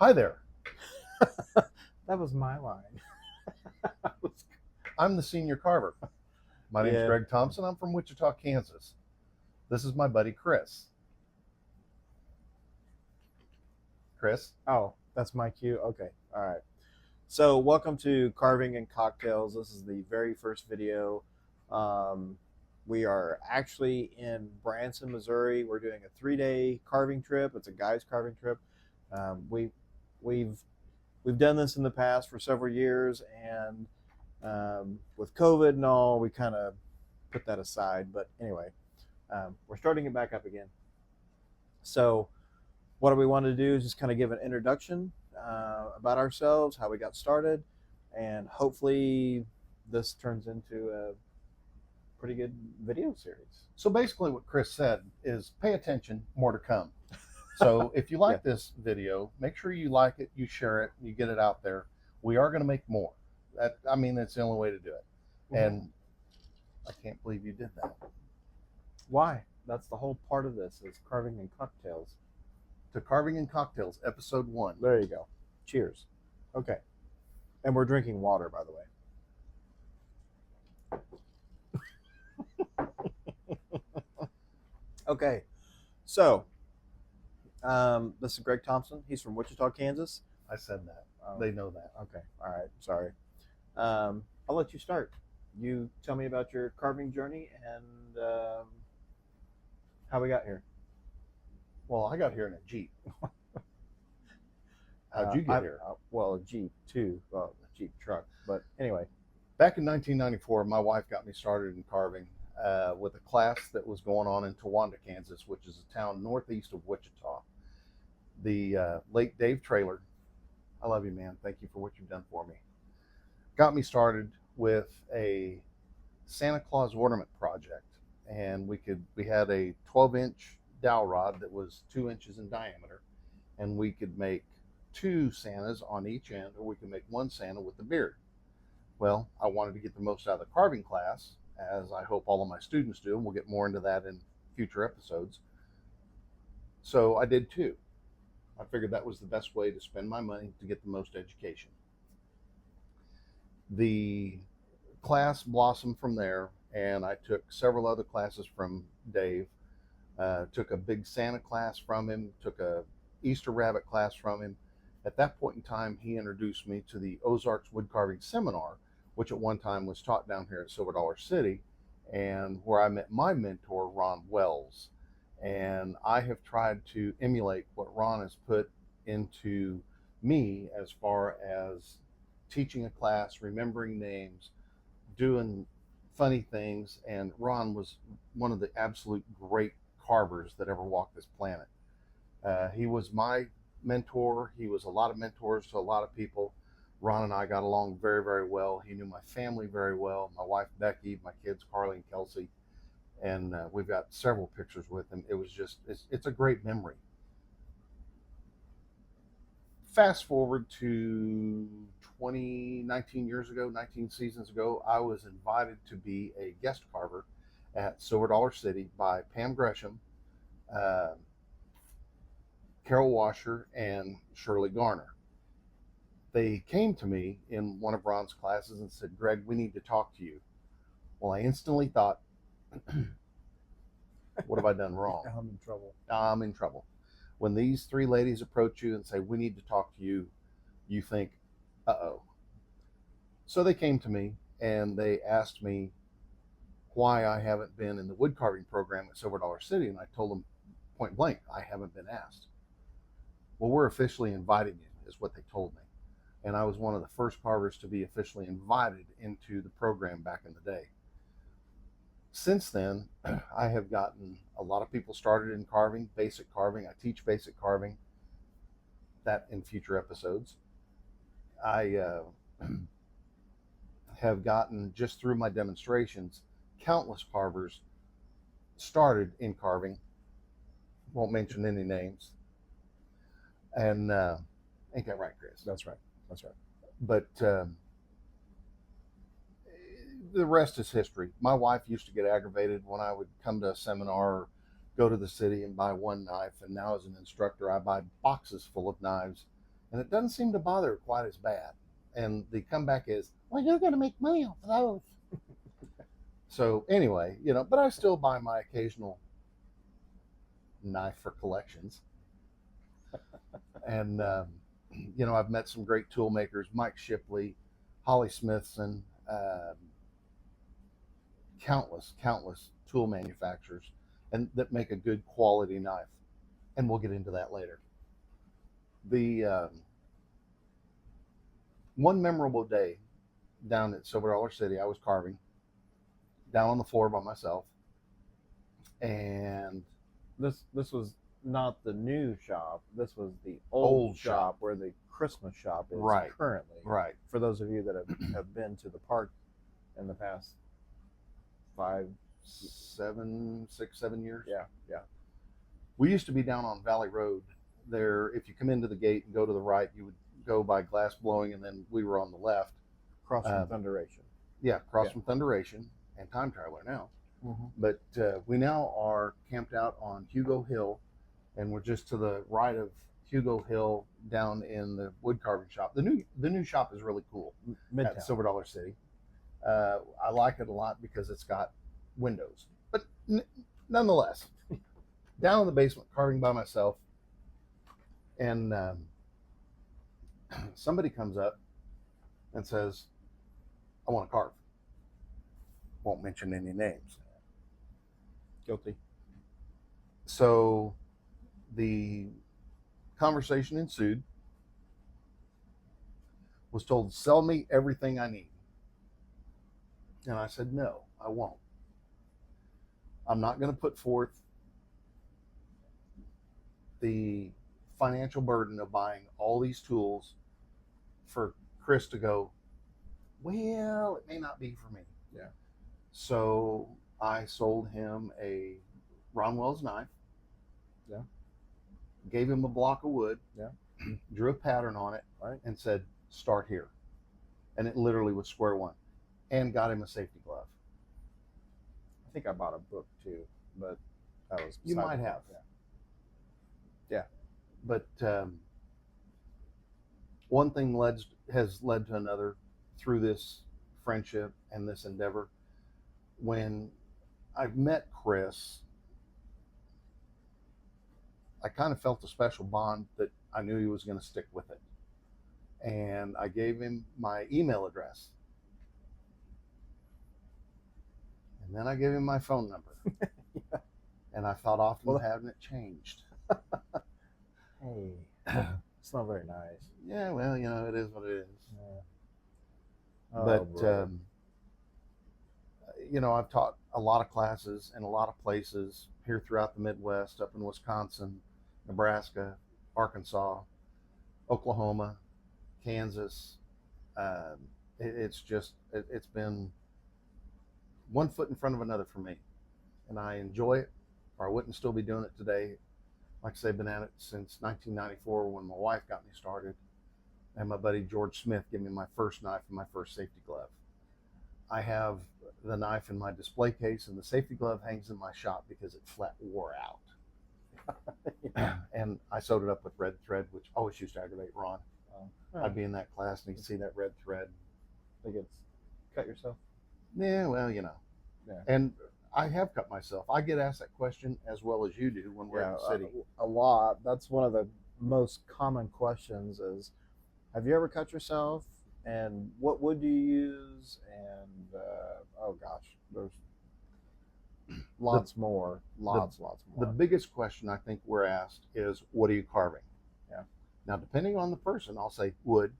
Hi there. That was my line. I'm the senior carver. My name's Yeah. Greg Thompson. I'm from Wichita, Kansas. This is my buddy Chris. Chris? Oh, that's my cue. Okay. All right. So, welcome to Carving and Cocktails. This is the very first video. Um, we are actually in Branson, Missouri. We're doing a 3-day carving trip. It's a guy's carving trip. Um, we we've we've done this in the past for several years, and with COVID and all, we kind of put that aside. But anyway, we're starting it back up again. So, what we want to do is just kind of give an introduction about ourselves, how we got started, and hopefully this turns into a pretty good video series. So basically what Chris said is pay attention, more to come. So if you like this video, make sure you like it, you share it, you get it out there. We are going to make more. That's the only way to do it. And I can't believe you did that. Why? That's the whole part of this is carving and cocktails. To Carving and Cocktails, episode 1. There you go. Cheers. Okay. And we're drinking water, by the way. Okay. So, this is Greg Thompson. He's from Wichita, Kansas. I said that. They know that. Okay. All right. Sorry. I'll let you start. You tell me about your carving journey and how we got here. Well, I got here in a Jeep. How'd you get here? Well, a Jeep too. Well, a Jeep truck. But anyway. Back in 1994, my wife got me started in carving with a class that was going on in Towanda, Kansas, which is a town northeast of Wichita. The late Dave Traylor, I love you, man. Thank you for what you've done for me. Got me started with a Santa Claus ornament project, and we had a 12-inch dowel rod that was 2 inches in diameter, and we could make 2 Santas on each end, or we could make 1 Santa with the beard. Well, I wanted to get the most out of the carving class, as I hope all of my students do, and we'll get more into that in future episodes. So I did 2. I figured that was the best way to spend my money to get the most education. The class blossomed from there, and I took several other classes from Dave. Took a big Santa class from him, took a Easter rabbit class from him. At that point in time, he introduced me to the Ozarks Woodcarving Seminar, which at one time was taught down here at Silver Dollar City, and where I met my mentor, Ron Wells. And I have tried to emulate what Ron has put into me as far as teaching a class, remembering names, doing funny things, and Ron was one of the absolute great carvers that ever walked this planet. He was my mentor. He was a lot of mentors to a lot of people. Ron and I got along very, very well. He knew my family very well, my wife Becky, my kids Carly and Kelsey, and we've got several pictures with him. It was just, it's a great memory. Fast forward to 19 years ago, 19 seasons ago, I was invited to be a guest carver at Silver Dollar City by Pam Gresham, Carol Washer, and Shirley Garner. They came to me in one of Ron's classes and said, "Greg, we need to talk to you." Well, I instantly thought, what have I done wrong? I'm in trouble. I'm in trouble. When these 3 ladies approach you and say, "We need to talk to you," you think, uh-oh. So they came to me and they asked me why I haven't been in the wood carving program at Silver Dollar City, and I told them point blank, I haven't been asked. Well, we're officially inviting you, is what they told me. And I was one of the first carvers to be officially invited into the program back in the day. Since then, I have gotten a lot of people started in carving, basic carving. I teach basic carving, that in future episodes. I have gotten, just through my demonstrations, countless carvers started in carving. Won't mention any names. And ain't that right, Chris? That's right. That's right. But the rest is history. My wife used to get aggravated when I would come to a seminar or go to the city and buy one knife, and now as an instructor I buy boxes full of knives and it doesn't seem to bother her quite as bad. And the comeback is, well, you're going to make money off of those. So anyway, but I still buy my occasional knife for collections. And, I've met some great tool makers, Mike Shipley, Holly Smithson, countless tool manufacturers, and that make a good quality knife. And we'll get into that later. The one memorable day down at Silver Dollar City, I was carving down on the floor by myself, and This was not the new shop. This was the old shop where the Christmas shop is currently. Right. For those of you that have been to the park in the past 6, 7 years. Yeah. We used to be down on Valley Road there. If you come into the gate and go to the right, you would go by Glass Blowing, and then we were on the left. Across from Thunderation. Yeah, across from Thunderation and Time Traveler now. Mm-hmm. But we now are camped out on Hugo Hill, and we're just to the right of Hugo Hill down in the wood carving shop. The new shop is really cool. Midtown. At Silver Dollar City. I like it a lot because it's got windows. But nonetheless, down in the basement, carving by myself, and somebody comes up and says, I want to carve. Won't mention any names. Guilty. So the conversation ensued. Was told, sell me everything I need. And I said, no, I won't. I'm not going to put forth the financial burden of buying all these tools for Chris to go, well, it may not be for me. Yeah. So I sold him a Ron Wells knife. Yeah. Gave him a block of wood. Yeah. Drew a pattern on it. Right. And said, start here. And it literally was square one. And got him a safety glove. I think I bought a book too, but that was You might have. Yeah. But one thing has led to another through this friendship and this endeavor. When I met Chris, I kind of felt a special bond that I knew he was going to stick with it. And I gave him my email address. And then I gave him my phone number. Yeah. And I thought often of having it changed. Hey, it's not very nice. Yeah, well, it is what it is. Yeah. But, I've taught a lot of classes in a lot of places here throughout the Midwest, up in Wisconsin, Nebraska, Arkansas, Oklahoma, Kansas. It's been one foot in front of another for me. And I enjoy it, or I wouldn't still be doing it today. Like I say, I've been at it since 1994 when my wife got me started. And my buddy George Smith gave me my first knife and my first safety glove. I have the knife in my display case, and the safety glove hangs in my shop because it flat wore out. And I sewed it up with red thread, which always used to aggravate Ron. I'd be in that class and he'd see that red thread. Think it's cut yourself? Yeah, well, Yeah. And I have cut myself. I get asked that question as well as you do when we're in the city. A lot. That's one of the most common questions is, have you ever cut yourself? And what wood do you use? And oh gosh, there's lots more. Lots more. The biggest question I think we're asked is, what are you carving? Yeah. Now, depending on the person, I'll say wood.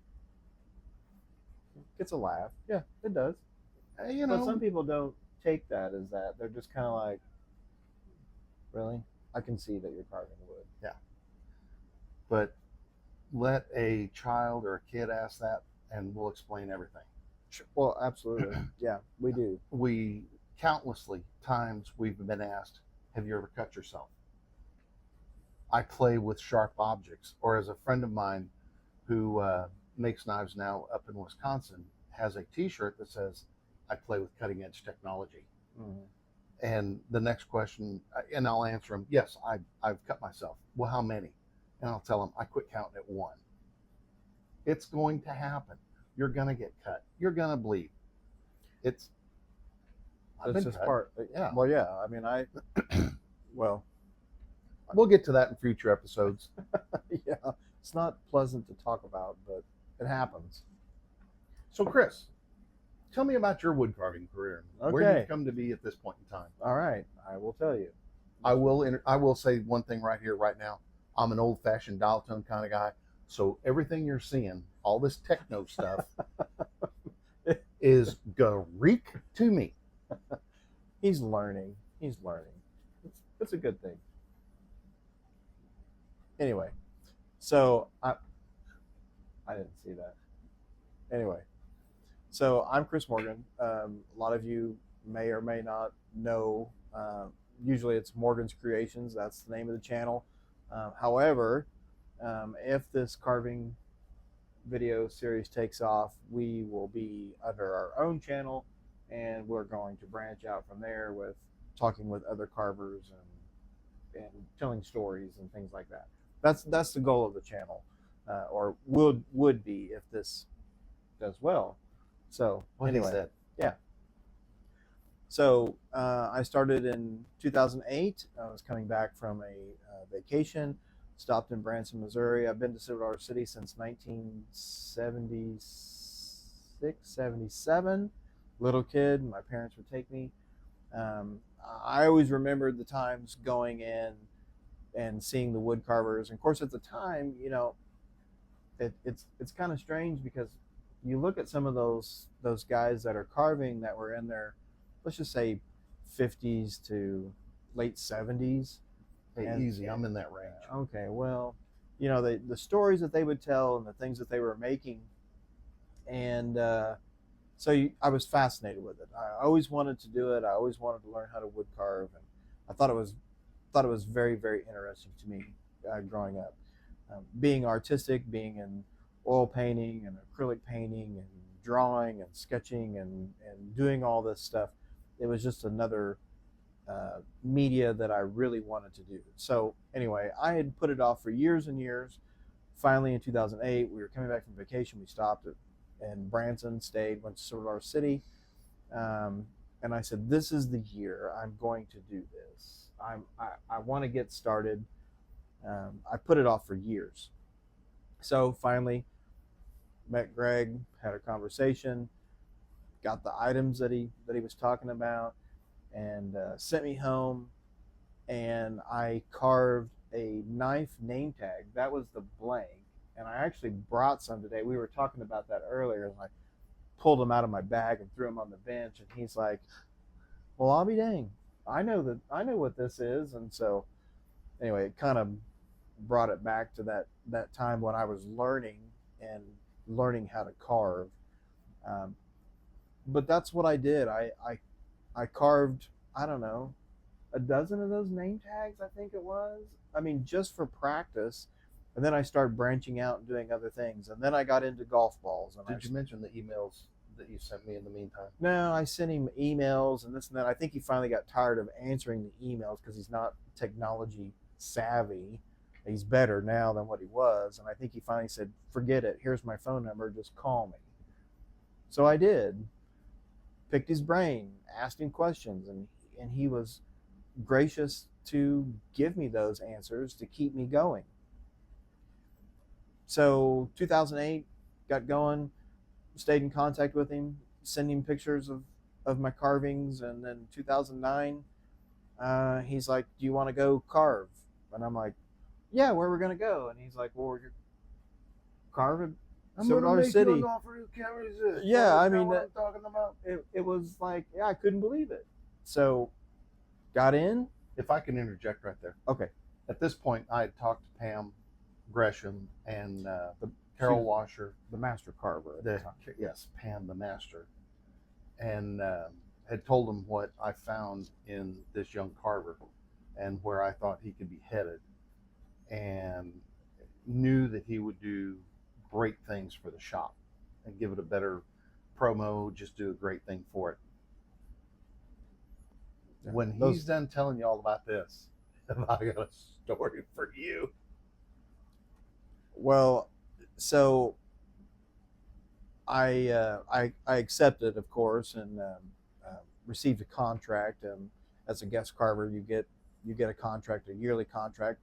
Gets a laugh. Yeah, it does. But some people don't take that as that. They're just kind of like, really? I can see that you're carving wood. Yeah. But let a child or a kid ask that, and we'll explain everything. Sure. Well, absolutely. Yeah, we do. We countlessly times we've been asked, have you ever cut yourself? I play with sharp objects. Or as a friend of mine who makes knives now up in Wisconsin has a t-shirt that says, I play with cutting edge technology. Mm-hmm. And the next question, and I'll answer them, yes, I've cut myself. Well, how many? And I'll tell them, I quit counting at one. It's going to happen. You're going to get cut. You're going to bleed. I've That's been just cut. part. Yeah. Well, yeah. I mean, well, We'll get to that in future episodes. yeah. It's not pleasant to talk about, but it happens. So, Chris, tell me about your wood carving career. Where Okay. you've come to be at this point in time. All right. I will tell you. I will say one thing right here, right now. I'm an old-fashioned dial tone kind of guy. So everything you're seeing, all this techno stuff, is Greek to me. He's learning. It's a good thing. Anyway, so I didn't see that. Anyway, so I'm Chris Morgan. A lot of you may or may not know. Usually it's Morgan's Creations. That's the name of the channel. However, if this carving video series takes off, we will be under our own channel, and we're going to branch out from there with talking with other carvers and telling stories and things like that. That's the goal of the channel, or would be if this does well. So anyway, yeah. So I started in 2008. I was coming back from a vacation, stopped in Branson, Missouri. I've been to Silver City since 1976, 77. Little kid, my parents would take me. I always remembered the times going in and seeing the wood carvers. And of course, at the time, you know, it's kind of strange because you look at some of those guys that are carving that were in their, let's just say, 50s to late 70s. Hey, easy, I'm in that range. Okay, well, you know, the stories that they would tell and the things that they were making, and I was fascinated with it. I always wanted to do it. I always wanted to learn how to wood carve, and I thought it was very, very interesting to me growing up. Being artistic, being in oil painting and acrylic painting and drawing and sketching and doing all this stuff, it was just another media that I really wanted to do. So anyway, I had put it off for years and years. Finally, in 2008, we were coming back from vacation. We stopped in Branson, stayed, went to Silver City, and I said, "This is the year I'm going to do this. I want to get started." I put it off for years. So finally, met Greg, had a conversation, got the items that he was talking about, and sent me home, and I carved a knife name tag. That was the blank, and I actually brought some today. We were talking about that earlier, and I pulled them out of my bag and threw them on the bench, and he's like, "Well, I'll be dang, I know what this is." And so anyway, it kind of brought it back to that time when I was learning how to carve. But that's what I did. I carved, I don't know, a dozen of those name tags, I think it was. I mean, just for practice. And then I started branching out and doing other things. And then I got into golf balls. And Did you mention the emails that you sent me in the meantime? No, I sent him emails and this and that. I think he finally got tired of answering the emails because he's not technology savvy. He's better now than what he was. And I think he finally said, "Forget it. Here's my phone number. Just call me." So I did. Picked his brain, asked him questions, and he was gracious to give me those answers to keep me going. So 2008, got going, stayed in contact with him, sending pictures of my carvings, and then 2009, he's like, "Do you want to go carve?" And I'm like, "Yeah, where we're gonna go?" And he's like, "Well, we're carving Silver City." Yeah, I mean, what I'm talking about. It was like, yeah, I couldn't believe it. So got in. If I can interject right there. Okay. At this point, I had talked to Pam Gresham and Carol Washer, the master carver. Yes, Pam the master, and had told them what I found in this young carver and where I thought he could be headed, and knew that he would do great things for the shop and give it a better promo, just do a great thing for it. Yeah, when he's done telling you all about this, I got a story for you. Well, so I accepted, of course, and received a contract. As a guest carver, you get a contract, a yearly contract.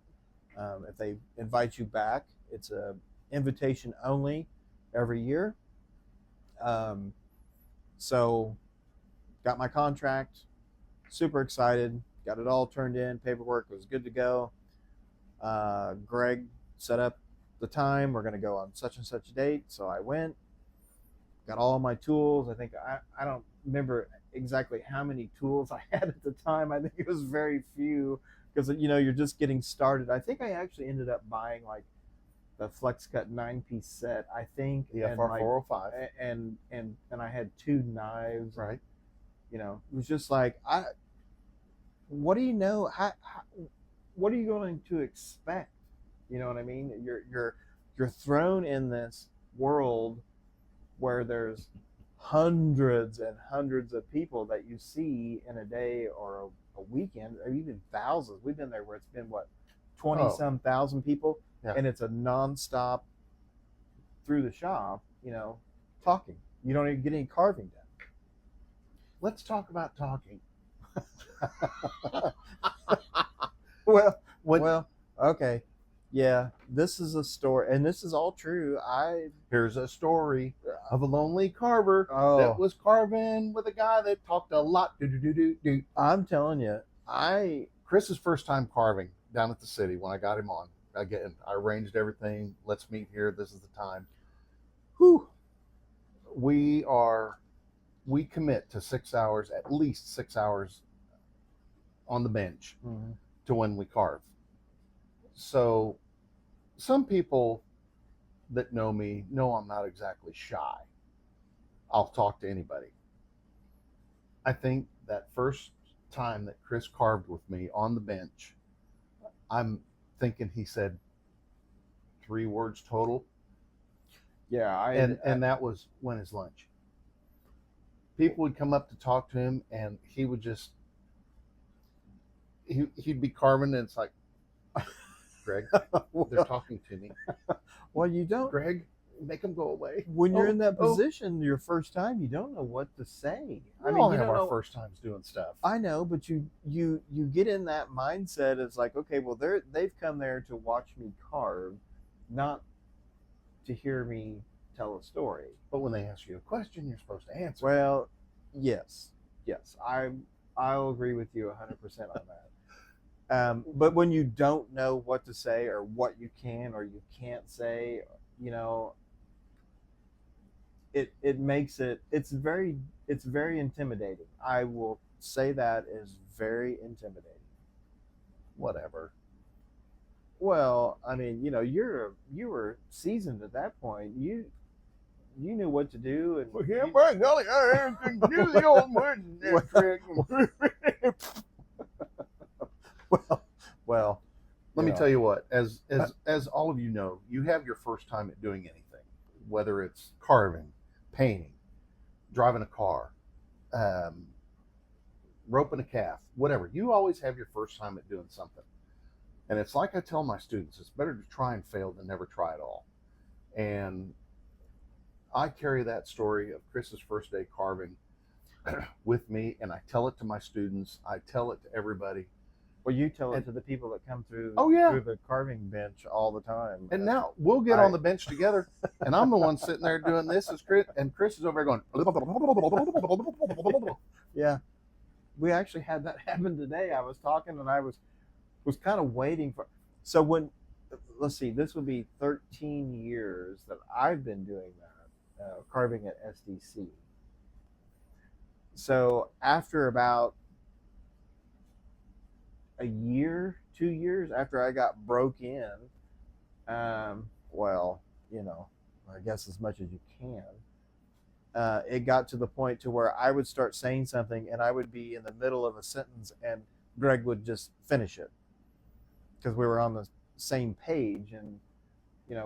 If they invite you back, it's a invitation only every year. Um, so got my contract, super excited, got it all turned in, paperwork was good to go. Greg set up the time. We're going to go on such and such a date. So I went, got all my tools. I think I don't remember exactly how many tools I had at the time. I think it was very few because you're just getting started. I think I actually ended up buying like the Flex Cut 9-piece set. I think The FR 405, and I had 2 knives. right? It was just like what do you know? What are you going to expect? You know what I mean? You're thrown in this world where there's hundreds and hundreds of people that you see in a day or a weekend, or even thousands. We've been there where it's been 20 some thousand people, Yeah. and it's a nonstop through the shop, talking. You don't even get any carving done. Let's talk about talking. Well, okay. Yeah, this is a story, and this is all true. Here's a story of a lonely carver Oh. that was carving with a guy that talked a lot. I'm telling you, Chris's first time carving down at the city when I got him on. Again, I arranged everything. Let's meet here. This is the time. whew, We commit to 6 hours, at least 6 hours on the bench to when we carve. So some people that know me know I'm not exactly shy. I'll talk to anybody. I think that first time that Chris carved with me on the bench, I'm thinking he said 3 words total. yeah, And that was when his lunch. People would come up to talk to him, and he would just he'd be carving, and it's like, Greg, they're talking to me. well, you don't. Greg, make them go away. When you're in that position, your first time, you don't know what to say. I mean, we have our first times doing stuff. I know, but you get in that mindset. It's like, okay, well, they've come there to watch me carve, not to hear me tell a story. But when they ask you a question, you're supposed to answer. Well, yes, I'll agree with you 100% on that. But when you don't know what to say or what you can or you can't say, it makes it's very intimidating. I will say that is very intimidating. Whatever. Well, I mean, you were seasoned at that point. You knew what to do, and by golly, I can do the old wooden trick. well, let me tell you what, as all of you know, you have your first time at doing anything, whether it's carving, painting, driving a car, roping a calf, whatever. You always have your first time at doing something. And it's like I tell my students, it's better to try and fail than never try at all. And I carry that story of Chris's first day carving with me, and I tell it to my students. I tell it to everybody. Well, you tell it to the people that come through, through the carving bench all the time. And now we'll get on the bench together, and I'm the one sitting there doing this, and Chris is over there going. Yeah, we actually had that happen today. I was talking, and I was kind of waiting for. So let's see, this would be 13 years that I've been doing that, carving at SDC. So after about a year, 2 years after I got broke in, well, I guess as much as you can, it got to the point to where I would start saying something and I would be in the middle of a sentence and Greg would just finish it because we were on the same page, and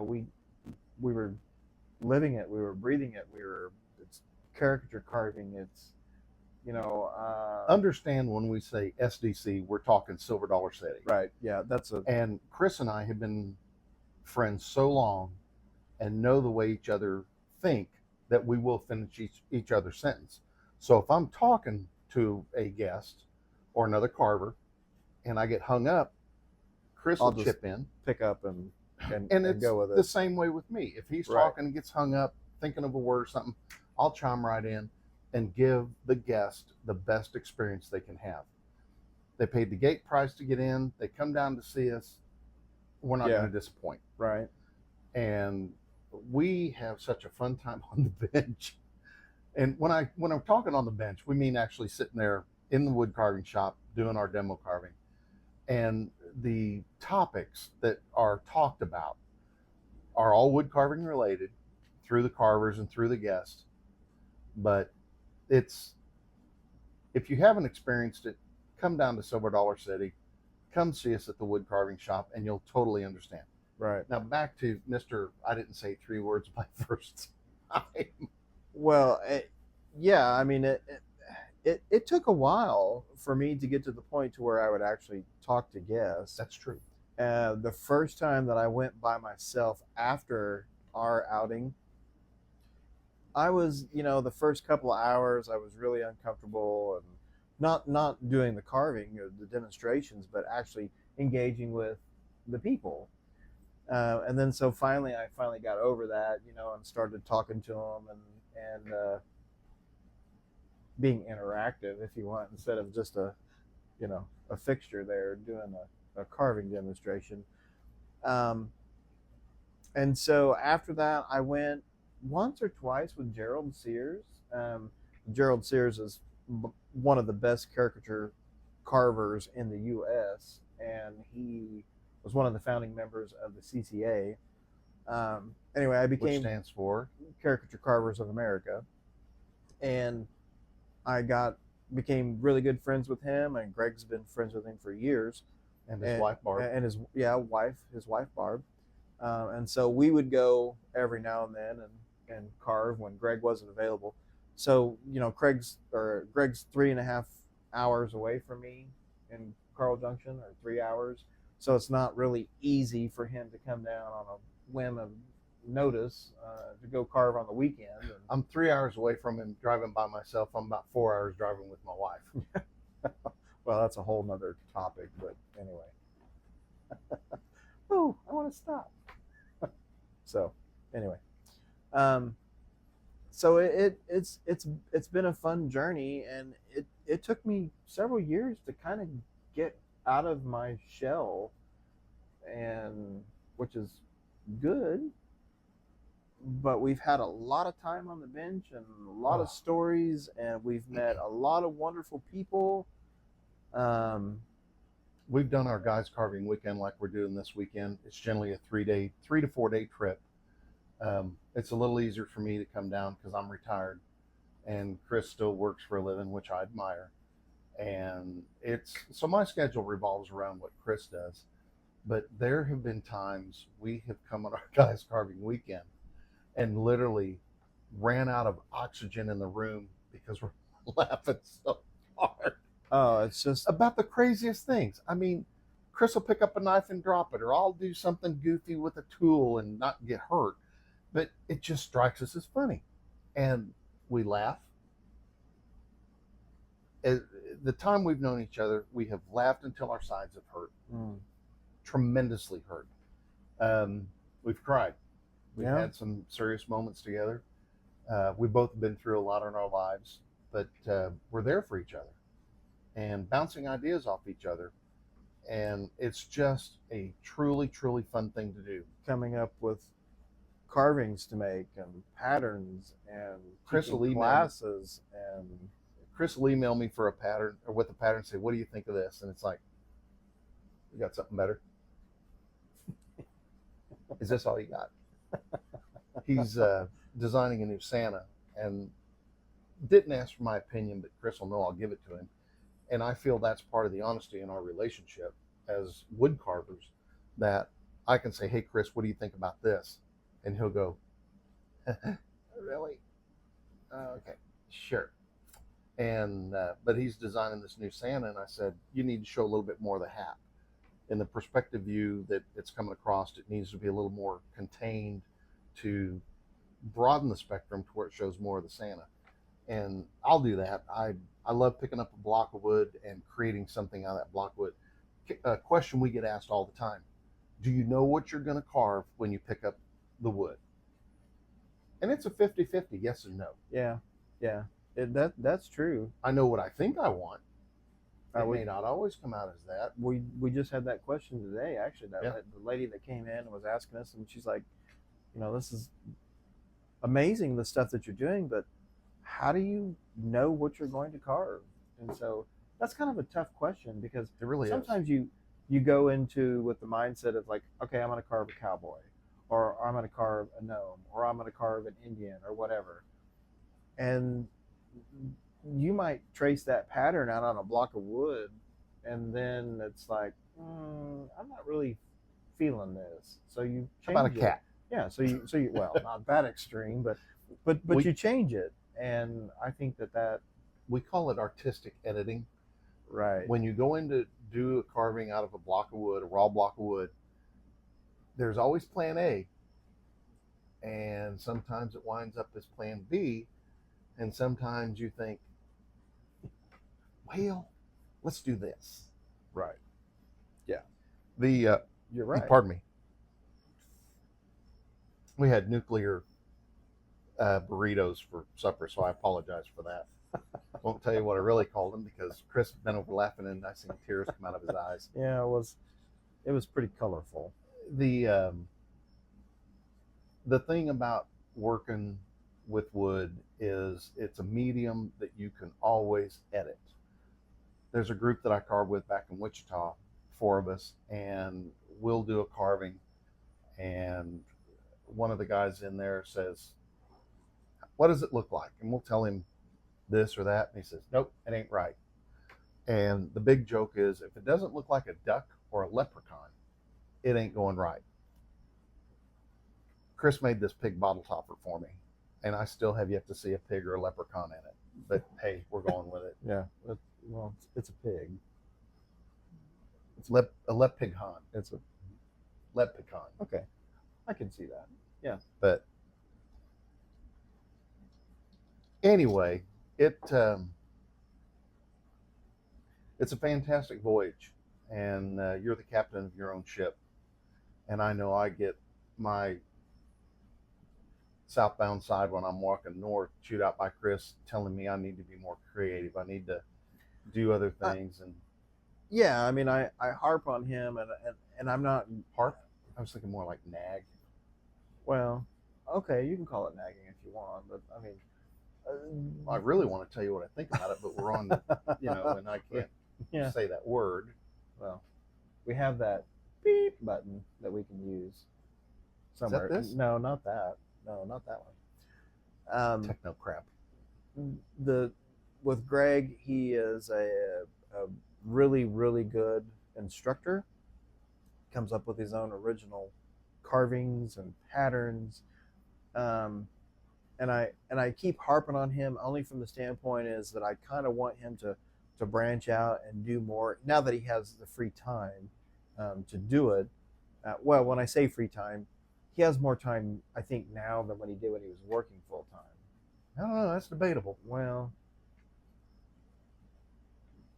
we were living it, we were breathing it, it's caricature carving, it's understand when we say SDC, we're talking Silver Dollar City. Right. Yeah, and Chris and I have been friends so long and know the way each other think that we will finish each other's sentence. So if I'm talking to a guest or another carver and I get hung up, Chris I'll will just chip in. pick up and It's go with the it. same way with me. If he's Right. talking and gets hung up, thinking of a word or something, I'll chime right in and give the guest the best experience they can have. They paid the gate price to get in. They come down to see us. We're not Yeah. going to disappoint. Right. And we have such a fun time on the bench. And when I'm talking on the bench, we mean actually sitting there in the wood carving shop doing our demo carving. And the topics that are talked about are all wood carving related through the carvers and through the guests. But it's, if you haven't experienced it, come down to Silver Dollar City, come see us at the wood carving shop, and you'll totally understand. Right. Now back to Mr. I didn't say 3 words my first time. Well, yeah. I mean, it took a while for me to get to the point to where I would actually talk to guests. That's true. The first time that I went by myself after our outing, I was, the first couple of hours, I was really uncomfortable and not doing the carving or the demonstrations, but actually engaging with the people. And then so I finally got over that, and started talking to them and being interactive, if you want, instead of just a fixture there doing a carving demonstration. And so after that, I went once or twice with Gerald Sears. Gerald Sears is one of the best caricature carvers in the U.S., and he was one of the founding members of the CCA. Anyway, I Which became stands for Caricature Carvers of America, and became really good friends with him, and Greg's been friends with him for years, and his wife Barb. and his wife Barb. And so we would go every now and then and carve when Greg wasn't available. So Greg's 3.5 hours away from me in Carl Junction, or 3 hours. So it's not really easy for him to come down on a whim of notice to go carve on the weekend. And I'm 3 hours away from him driving by myself. I'm about 4 hours driving with my wife. well, that's a whole nother topic, but anyway. Oh, I want to stop. So anyway, so it's been a fun journey, and it took me several years to kind of get out of my shell, and which is good. But we've had a lot of time on the bench and a lot of stories, and we've met a lot of wonderful people. We've done our guys carving weekend like we're doing this weekend. It's generally a 3 to 4 day trip. It's a little easier for me to come down because I'm retired, and Chris still works for a living, which I admire. And so my schedule revolves around what Chris does. But there have been times we have come on our guys carving weekend and literally ran out of oxygen in the room because we're laughing so hard. Oh, it's just about the craziest things. I mean, Chris will pick up a knife and drop it, or I'll do something goofy with a tool and not get hurt. But it just strikes us as funny. And we laugh. The time we've known each other, we have laughed until our sides have hurt. Tremendously hurt. We've cried. We've had some serious moments together. We've both been through a lot in our lives, but we're there for each other and bouncing ideas off each other. And it's just a truly, truly fun thing to do. Coming up with carvings to make and patterns and Chris will classes, and Chris will email me for a pattern, or with a pattern, and say, "What do you think of this?" And it's like, "You got something better? Is this all you got?" He's designing a new Santa and didn't ask for my opinion, but Chris will know I'll give it to him. And I feel that's part of the honesty in our relationship as wood carvers, that I can say, "Hey, Chris, what do you think about this?" And he'll go, "Really? Okay, sure." And but he's designing this new Santa, and I said, "You need to show a little bit more of the hat. In the perspective view that it's coming across, it needs to be a little more contained to broaden the spectrum to where it shows more of the Santa. And I'll do that. I love picking up a block of wood and creating something out of that block of wood. A question we get asked all the time: do you know what you're going to carve when you pick up the wood? And it's a 50-50, yes and no. Yeah, yeah. That's true. I know what I think I want. It We may not always come out as that. we just had that question today. Actually, Yeah. the lady that came in and was asking us, and she's like, this is amazing, the stuff that you're doing, but how do you know what you're going to carve? And so that's kind of a tough question, because It really sometimes is. you go into with the mindset of like, okay, I'm going to carve a cowboy, or I'm going to carve a gnome, or I'm going to carve an Indian, or whatever, and you might trace that pattern out on a block of wood, and then it's like, I'm not really feeling this, so you How change about a it. cat? Yeah, so you well, not that extreme, but We- you change it, and I think that We call it artistic editing. right. When you go in to do a carving out of a block of wood, a raw block of wood, there's always plan A, and sometimes it winds up as plan B, and sometimes you think, well, let's do this. Right. The You're right. Pardon me. We had nuclear burritos for supper, so I apologize for that. Won't tell you what I really called them, because Chris bent over laughing and I seen tears come out of his eyes. Yeah, it was pretty colorful. The thing about working with wood is it's a medium that you can always edit. There's a group that I carved with back in Wichita, 4 of us, and we'll do a carving, and one of the guys in there says, what does it look like? And we'll tell him this or that, and he says, nope, it ain't right. And the big joke is, if it doesn't look like a duck or a leprechaun, it ain't going right. Chris made this pig bottle topper for me, and I still have yet to see a pig or a leprechaun in it. But hey, we're going with it. Yeah. Well, it's a pig. It's a leprechaun. It's a Leprechaun. okay. I can see that. Yeah. But anyway, it's a fantastic voyage, and you're the captain of your own ship. And I know I get my southbound side when I'm walking north chewed out by Chris, telling me I need to be more creative. I need to do other things. And Yeah, I mean, I harp on him, and I'm not harp. I was thinking more like nag. well. Okay, you can call it nagging if you want, but I mean, I really want to tell you what I think about it, but we're on, and I can't yeah. say that word. Well, we have that beep button that we can use somewhere. this? No, not that. No, not that one. Techno crap. With Greg, he is a really, really good instructor. Comes up with his own original carvings and patterns, and I keep harping on him only from the standpoint is that I kind of want him to branch out and do more now that he has the free time to do it. Well, when I say free time, he has more time, I think, now than when he did when he was working full time. I don't know. That's debatable. Well,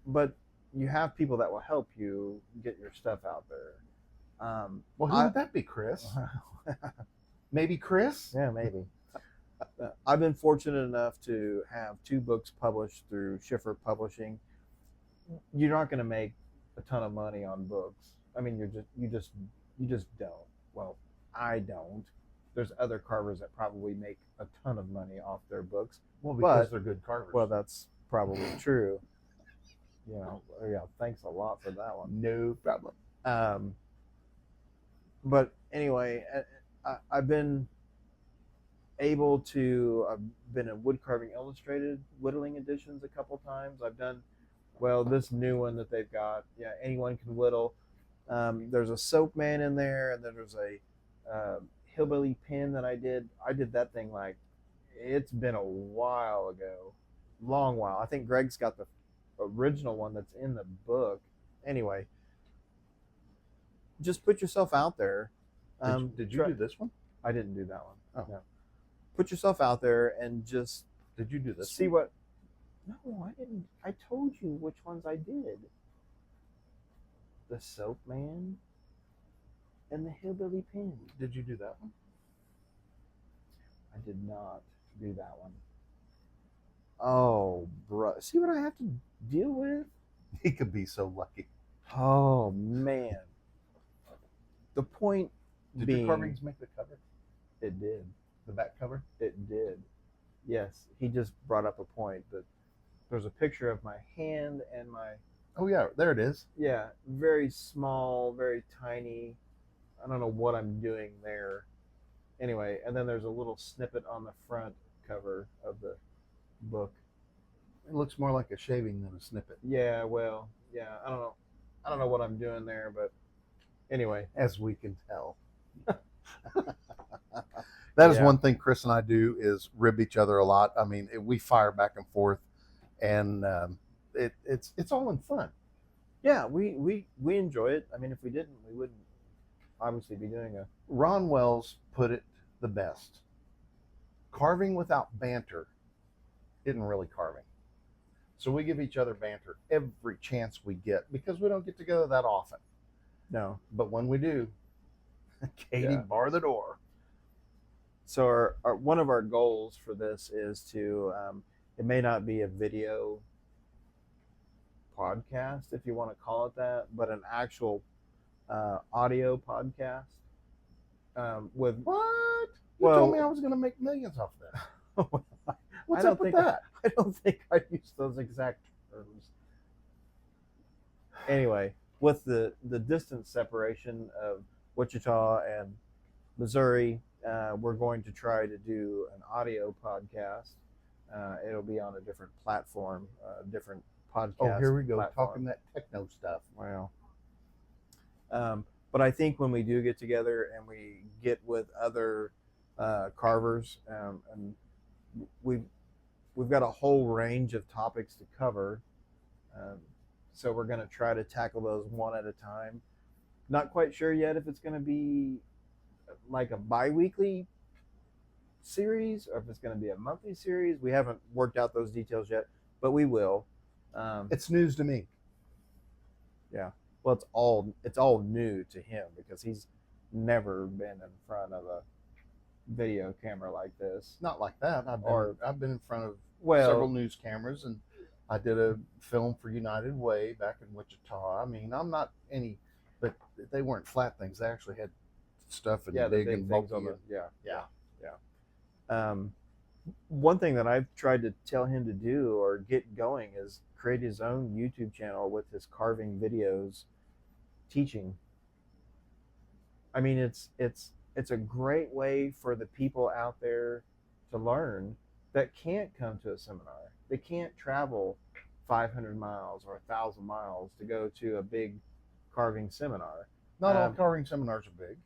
but you have people that will help you get your stuff out there. Well, who would that be, Chris? Maybe Chris? Yeah, maybe. I've been fortunate enough to have 2 books published through Schiffer Publishing. You're not going to make a ton of money on books. I mean, you just don't. Well, I don't. There's other carvers that probably make a ton of money off their books. Well, because they're good carvers. Well, that's probably true. Yeah. Thanks a lot for that one. No problem. But anyway, I've been able to. I've been in Woodcarving Illustrated whittling editions a couple times. I've done this new one that they've got. Yeah, anyone can whittle. There's a soap man in there, and then there's a hillbilly pin that I did. I did that thing like it's been a while ago, long while. I think Greg's got the original one that's in the book. Anyway, just put yourself out there. Did you do this one? I didn't do that one. Oh. No. put yourself out there and just Did you do this? see what. No, I didn't. I told you which ones I did. The Soap Man and the Hillbilly Pin. Did you do that one? I did not do that one. Oh, bro. See what I have to deal with? He could be so lucky. Oh, man. The point Did being, your carvings make the cover? it did. The back cover? It did. Yes. He just brought up a point that there's a picture of my hand and my, Oh yeah, there it is. yeah, very small, very tiny. I don't know what I'm doing there. Anyway, and then there's a little snippet on the front cover of the book. It looks more like a shaving than a snippet. Yeah, well, yeah, I don't know. I don't know what I'm doing there, but anyway. As we can tell. That is Yeah. one thing Chris and I do is rib each other a lot. I mean, we fire back and forth, and it's all in fun. Yeah, we enjoy it. I mean, if we didn't, we wouldn't obviously be doing a. Ron Wells put it the best. Carving without banter isn't really carving. So we give each other banter every chance we get because we don't get together that often. No. But when we do, Katie, Yeah. bar the door. So our one of our goals for this is to, it may not be a video podcast, if you want to call it that, but an actual audio podcast with. What? You Well- told me I was going to make millions off that. What's don't up with think that? I don't think I used those exact terms. Anyway, with the distance separation of Wichita and Missouri, we're going to try to do an audio podcast. It'll be on a different platform, different podcast. Oh, here we go, platform. talking that techno stuff. Wow. But I think when we do get together and we get with other carvers, and we've got a whole range of topics to cover, so we're going to try to tackle those one at a time. Not quite sure yet if it's going to be like a bi-weekly series or if it's going to be a monthly series. We haven't worked out those details yet, but we will. It's news to me. Well, it's all new to him because he's never been in front of a video camera like this. Not like that. I've been in front of Well, several news cameras, and I did a film for United Way back in Wichita. I mean, I'm not any, but they weren't flat things. They actually had stuff and yeah, the big and things bulky. on the, yeah. Yeah. One thing that I've tried to tell him to do or get going is create his own YouTube channel with his carving videos teaching. I mean, it's a great way for the people out there to learn that can't come to a seminar. They can't travel 500 miles or 1,000 miles to go to a big carving seminar. Not all carving seminars are big.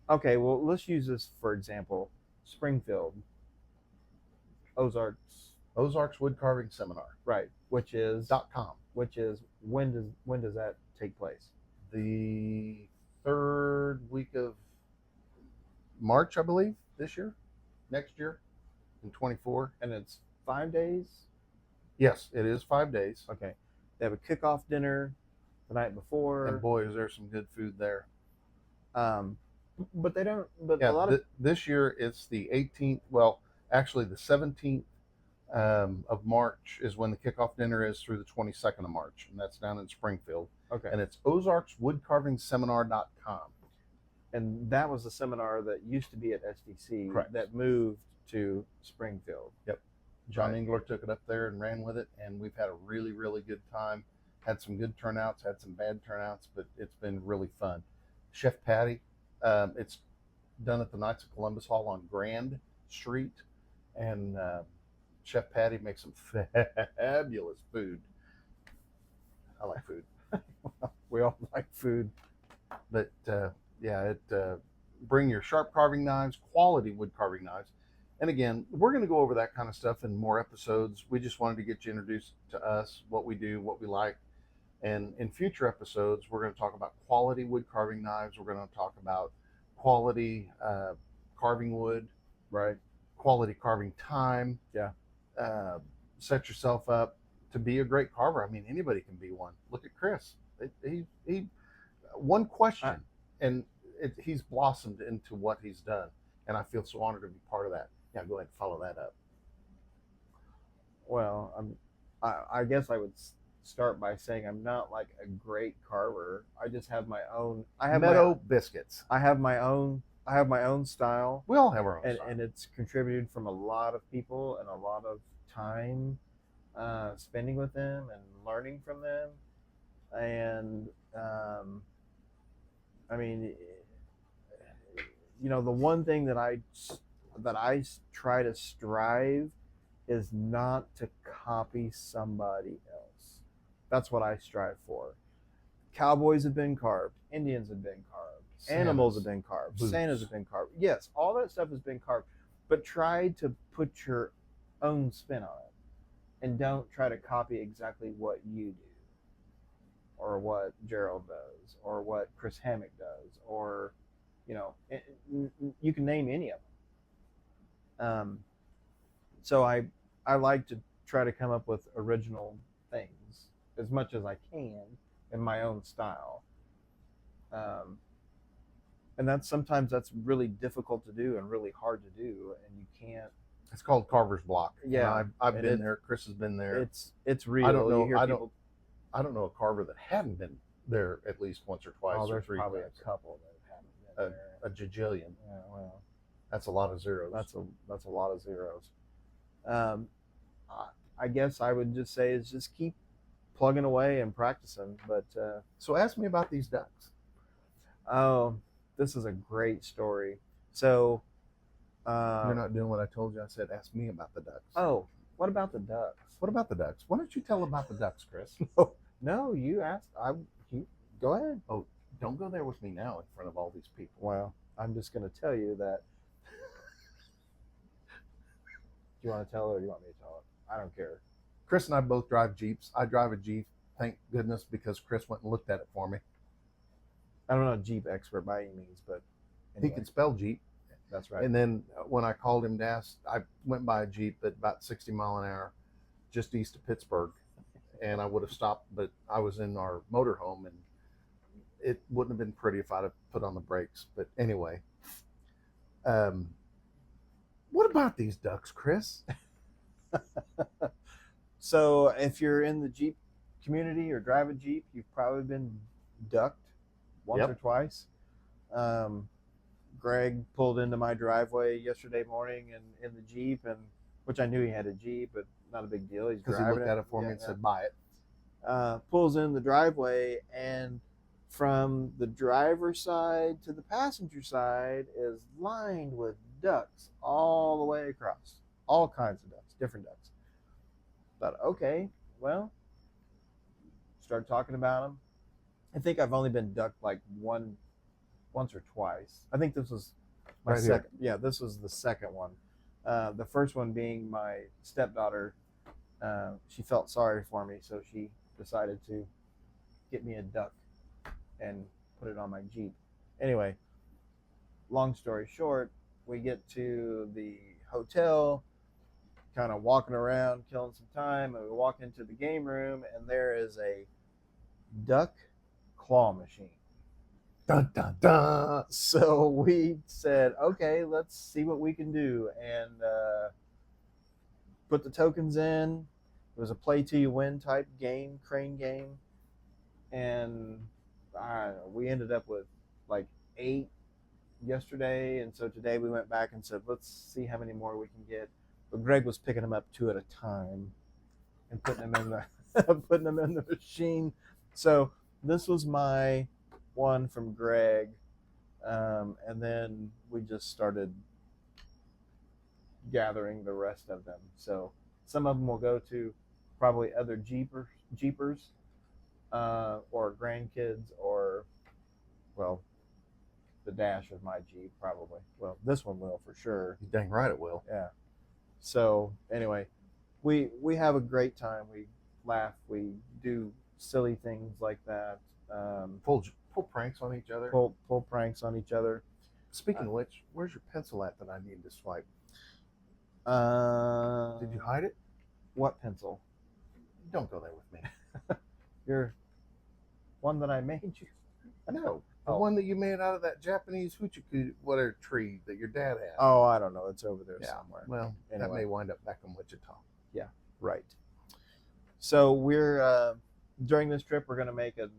Okay, well, let's use this for example. Springfield, Ozarks, Wood Carving Seminar. right? Which is .com. when does that take place? The third week of March, I believe, this year, next year, in 24. And it's 5 days. Yes, it is 5 days. Okay, they have a kickoff dinner the night before. And boy, is there some good food there. But they don't. But Yeah, a lot of this year it's the 18th. Well, actually, the 17th of March is when the kickoff dinner is through the 22nd of March, and that's down in Springfield. okay, And it's ozarkswoodcarvingseminar.com. and that was the seminar that used to be at SDC Correct. that moved to Springfield. John Right. Engler took it up there and ran with it, and we've had a really, really good time. Had some good turnouts, had some bad turnouts, but it's been really fun. Chef Patty, it's done at the Knights of Columbus Hall on Grand Street, and Chef Patty makes some fabulous food. I like food, We all like food. but bring your sharp carving knives, quality wood carving knives. And again, we're going to go over that kind of stuff in more episodes. We just wanted to get you introduced to us, what we do, what we like. And in future episodes, we're going to talk about quality wood carving knives. We're going to talk about quality carving wood, Right. quality carving time. Yeah. Uh, Set yourself up to be a great carver. I mean, anybody can be one. Look at Chris. He one question, and he's blossomed into what he's done, and I feel so honored to be part of that. Yeah, go ahead and follow that up. Well, I guess I would start by saying I'm not like a great carver. I just have my own. I have Meadow biscuits. I have my own. I have my own style, We all have our own and style. and it's contributed from a lot of people and a lot of time spending with them and learning from them. And I mean, the one thing that I try to strive is not to copy somebody else. That's what I strive for. Cowboys have been carved, Indians have been carved, animals have been carved, Santas have been carved. Yes, all that stuff has been carved, but try to put your own spin on it, and don't try to copy exactly what you do, or what Gerald does, or what Chris Hammock does, or you can name any of them. So I like to try to come up with original things as much as I can in my own style. And sometimes that's really difficult to do and really hard to do, and you can't. It's called carver's block. Yeah, I've been there. Chris has been there. It's real. I don't know. You hear people. I don't know a carver that hadn't been there at least once or twice. Oh, or there's three probably times. a couple that haven't been there. A jajillion. Yeah, well, That's a lot of zeros. that's a lot of zeros. I guess I would just say is just keep plugging away and practicing. But so ask me about these ducks. oh, this is a great story. So You're not doing what I told you. I said ask me about the ducks. Oh, what about the ducks? What about the ducks? Why don't you tell about the ducks, Chris? No, you asked. Go ahead. Oh, don't go there with me now in front of all these people. Well, I'm just going to tell you that. Do you want to tell it or do you want me to tell it? I don't care. Chris and I both drive Jeeps. I drive a Jeep, thank goodness, because Chris went and looked at it for me. I'm not a Jeep expert by any means, but anyway. He can spell Jeep. That's right. And then when I called him to ask, I went by a Jeep at about 60 mile an hour, just east of Pittsburgh. And I would have stopped, but I was in our motorhome, and it wouldn't have been pretty if I'd have put on the brakes. But anyway, what about these ducks, Chris? So if you're in the Jeep community or drive a Jeep, you've probably been ducked once or twice. Greg pulled into my driveway yesterday morning in the Jeep, and which I knew he had a Jeep, but not a big deal. He's because he looked at it for me and said, "Buy it." Pulls in the driveway, and from the driver's side to the passenger side is lined with ducks all the way across. All kinds of ducks, different ducks. Thought, okay, well, started talking about them. I think I've only been ducked like once or twice. I think this was my second. Yeah, this was the second one. The first one being my stepdaughter. She felt sorry for me, so she decided to get me a duck and put it on my Jeep. Anyway, long story short, we get to the hotel, kind of walking around, killing some time, and we walk into the game room, and there is a duck claw machine. Dun, dun, dun. So we said, okay, let's see what we can do, and put the tokens in. It was a play till you win type game, crane game, and I don't know, we ended up with like 8 yesterday, and so today we went back and said, let's see how many more we can get. But Greg was picking them up 2 at a time and putting them in the machine. So this was my one from Greg, and then we just started gathering the rest of them. So some of them will go to probably other Jeepers or grandkids, or, well, the dash of my Jeep probably. Well, this one will for sure. You're dang right it will. Yeah. So anyway, we have a great time. We laugh. We do silly things like that. Pull pranks on each other. Pull pranks on each other. Speaking of which, where's your pencil at that I need to swipe? Did you hide it? What pencil? Don't go there with me. Your one that I made you. No, the Oh. one that you made out of that Japanese hoochiku whatever tree that your dad had. Oh, I don't know. It's over there Yeah. somewhere. Well, that Anyway. may wind up back in Wichita. Yeah, right. So we're during this trip we're going to make a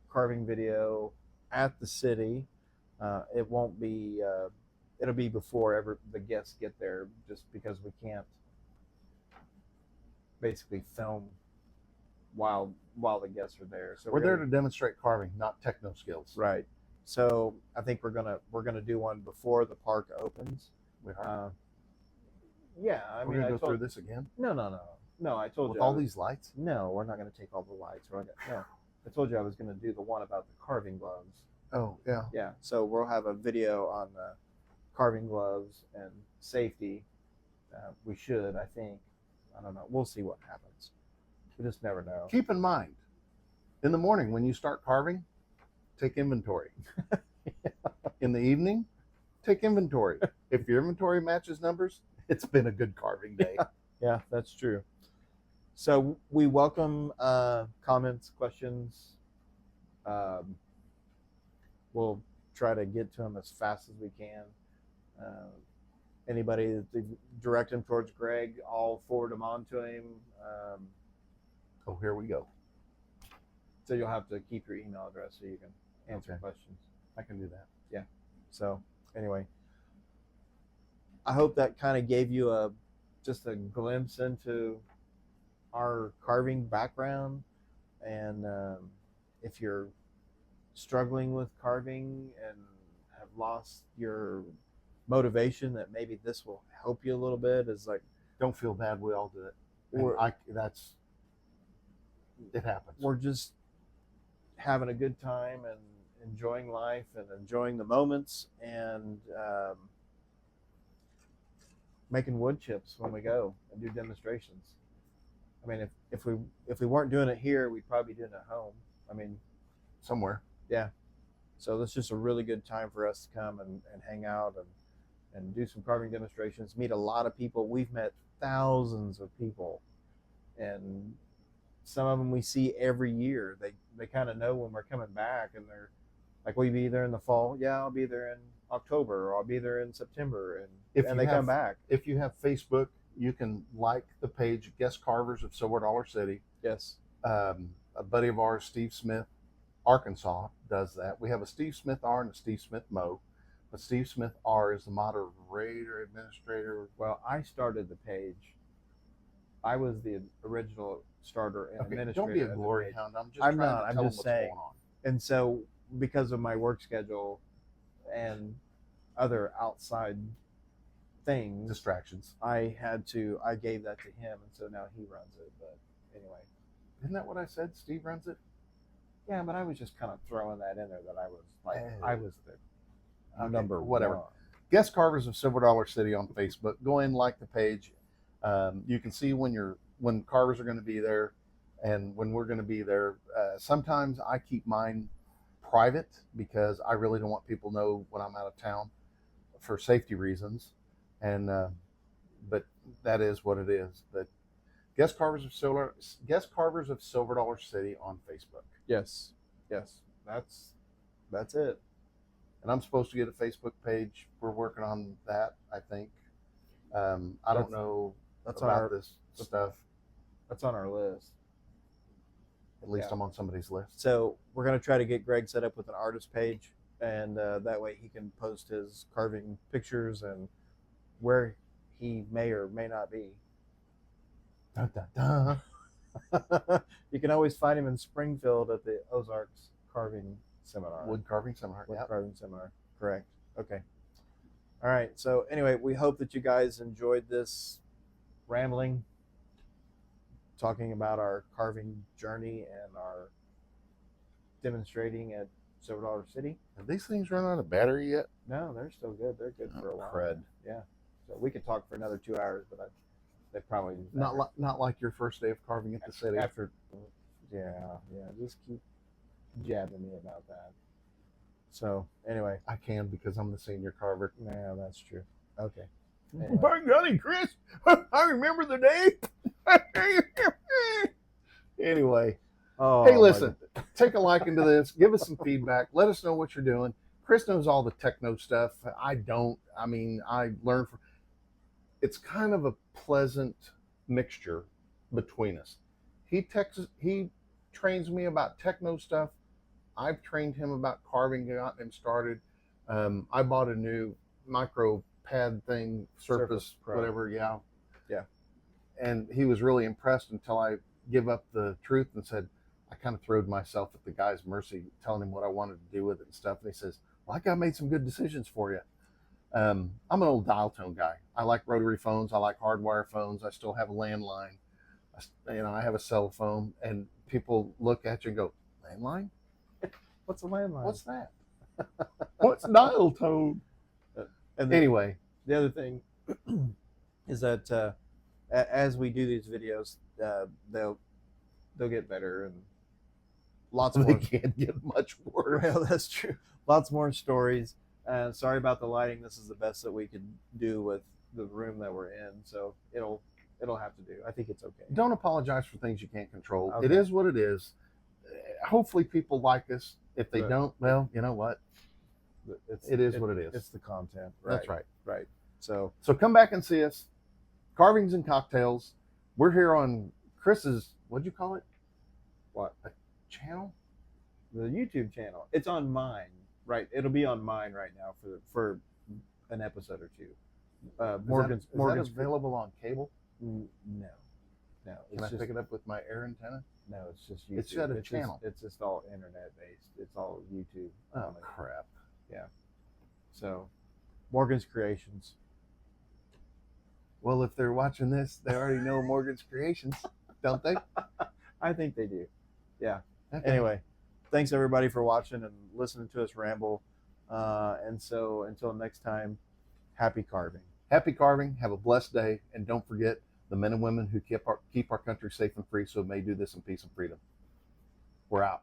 carving video at the city. It won't be. It'll be before ever the guests get there, just because we can't basically film while the guests are there. So We're there to demonstrate carving, not techno skills. right. So I think we're gonna do one before the park opens. We are. Yeah, I We're mean, gonna go through this again No, I told with you all these lights. No, we're not going to take all the lights. No, I told you I was going to do the one about the carving gloves. Oh yeah. Yeah, so we'll have a video on carving gloves and safety. We should, I think. I don't know. We'll see what happens. We just never know. Keep in mind, in the morning when you start carving, take inventory. In the evening, take inventory. If your inventory matches numbers, it's been a good carving day. Yeah, that's true. So we welcome comments, questions. We'll try to get to them as fast as we can. Anybody that direct them towards Greg, I'll forward them on to him. Oh, here we go. So you'll have to keep your email address so you can answer questions. I can do that. Yeah. So anyway, I hope that kind of gave you just a glimpse into our carving background, and if you're struggling with carving and have lost your motivation, that maybe this will help you a little bit. Is like, don't feel bad. We all do it. It happens. We're just having a good time and enjoying life and enjoying the moments, and making wood chips when we go and do demonstrations. I mean, if we weren't doing it here, we'd probably be doing it at home. I mean, somewhere. Yeah. So that's just a really good time for us to come and hang out and do some carving demonstrations, meet a lot of people. We've met thousands of people, and some of them we see every year. They kind of know when we're coming back, and they're like, will you be there in the fall? Yeah, I'll be there in October, or I'll be there in September. And they come back. If you have Facebook, you can like the page Guest Carvers of Silver Dollar City. Yes. A buddy of ours, Steve Smith, Arkansas, does that. We have a Steve Smith R and a Steve Smith Mo. But Steve Smith R is the moderator, administrator. Well, I started the page. I was the original starter and administrator. Don't be a glory hound. I'm just I'm trying not. to I'm tell just them saying. what's going on. And so, because of my work schedule and other outside things, Distractions. I gave that to him, and so now he runs it. But anyway, Isn't that what I said? Steve runs it? yeah, but I was just kind of throwing that in there that I was like, I was the Okay, number whatever. one. Guest Carvers of Silver Dollar City on Facebook. Go in, like the page. You can see when carvers are going to be there and when we're going to be there. Sometimes I keep mine private because I really don't want people to know when I'm out of town for safety reasons. And but that is what it is. But Guest Carvers of Silver Dollar City on Facebook. Yes, that's it. And I'm supposed to get a Facebook page. We're working on that, I think. I don't know about this stuff. That's on our list. At least I'm on somebody's list. So we're going to try to get Greg set up with an artist page, and that way he can post his carving pictures and where he may or may not be. Dun, dun, dun. You can always find him in Springfield at the Ozarks Carving Seminar. Wood carving seminar. Wood carving seminar. Correct. Okay. All right. So anyway, we hope that you guys enjoyed this rambling, talking about our carving journey and our demonstrating at Silver Dollar City. Have these things run out of battery yet? No, they're still good. They're good for a while. Crud. Yeah. So we could talk for another 2 hours, but they probably Not like your first day of carving at the city. after. Yeah. Just keep jabbing me about that. So anyway, I can because I'm the senior carver. yeah, that's true. Okay. Anyway. By golly, Chris, I remember the day. Anyway, Oh, hey, my listen, goodness. take a liking to this. Give us some feedback. Let us know what you're doing. Chris knows all the techno stuff. I don't. I mean, I learn from. It's kind of a pleasant mixture between us. He trains me about techno stuff. I've trained him about carving, gotten him started. I bought a new micro pad thing, Surface Pro. whatever, yeah. Yeah. And he was really impressed until I give up the truth and said, I kind of throwed myself at the guy's mercy, telling him what I wanted to do with it and stuff. And he says, well, I got made some good decisions for you. I'm an old dial tone guy. I like rotary phones. I like hardwire phones. I still have a landline. I have a cell phone, and people look at you and go, landline? What's a landline? What's that? What's dial tone? And Anyway, the other thing is that as we do these videos, they'll get better and lots more. they can't get much worse. Well, that's true. Lots more stories. Sorry about the lighting. This is the best that we could do with the room that we're in, so it'll have to do. I think it's okay. Don't apologize for things you can't control. Okay. It is what it is. Hopefully people like us. If they Right. don't, well, you know what? It is what it is. It's the content. Right. That's right. Right. So come back and see us. Carvings and Cocktails. We're here on Chris's, what'd you call it? what? A channel? The YouTube channel. It's on mine. Right. It'll be on mine right now for an episode or two. Morgan's Is that available on cable? No. Can It's I just, pick it up with my air antenna? no, it's just YouTube. It's got a channel. It's just all internet based. It's all YouTube. Oh, crap. So, Morgan's Creations. Well, if they're watching this, they already know Morgan's Creations, don't they? I think they do. Yeah. Okay. Anyway, thanks everybody for watching and listening to us ramble. And so until next time, happy carving. Happy carving. Have a blessed day. And don't forget the men and women who keep our country safe and free so it may do this in peace and freedom. We're out.